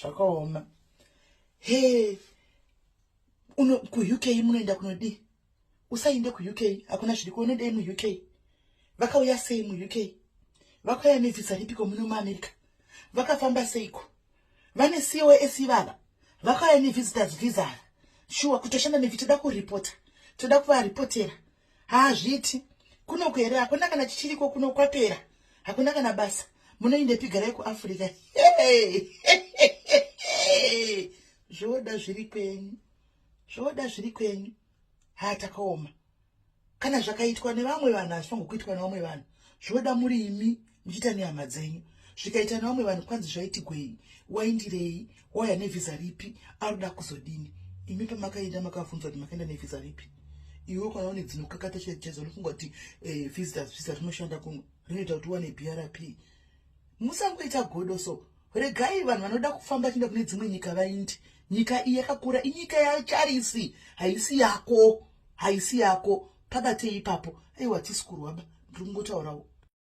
Zvakaoma. He, ku UK munoenda kunodi? Usainde ku UK, hakuna zviri kuonedei mu UK. Vakauya sei mu UK? Vakauya nevisa ripiko muno muAmerica? Vakafamba seiko? Vane COS vava? Vakauya nevisitors visa. Shuwa kutoshanda nevi toda kuripota. Toda kuvaripotera. Hazviti. Kuno kuhere hakuna kana chichiriko kuno kwapera. Hakuna kana basa. Munoinde pigarai kuAfrica. Zvoda zviri kwenyu. Zvoda zviri kwenyu. Hatakaoma. Kana zvakaitwa nevamwe vanhu hazvifanirwi kuitwa nevamwe vanhu. Zvoda muri imi muchiita nehama dzenyu. Zvikaita nevamwe vanhu kwanzi zvaiti gwei. Waindirei? Wauya nevhisa ripi? Arikuda kuzodini? Imi pamakaenda makavhunzwa kuti makaenda nevhisa ripi? Iwe kana une dzinokakata chezo unofunga kuti visitors visa rinoshanda kumwe. Rinoita kuti uwane BRP. Musangoita godoso. Regai vanhu vanoda kufamba chienda kune dzimwe nyika vaindi. Nyika iyi yakakura, inyika yaCharisi, haisi yako, haisi yako. Pabatei ipapo. Aiwa tisikurwa ba. Ndiri kungotaurawo.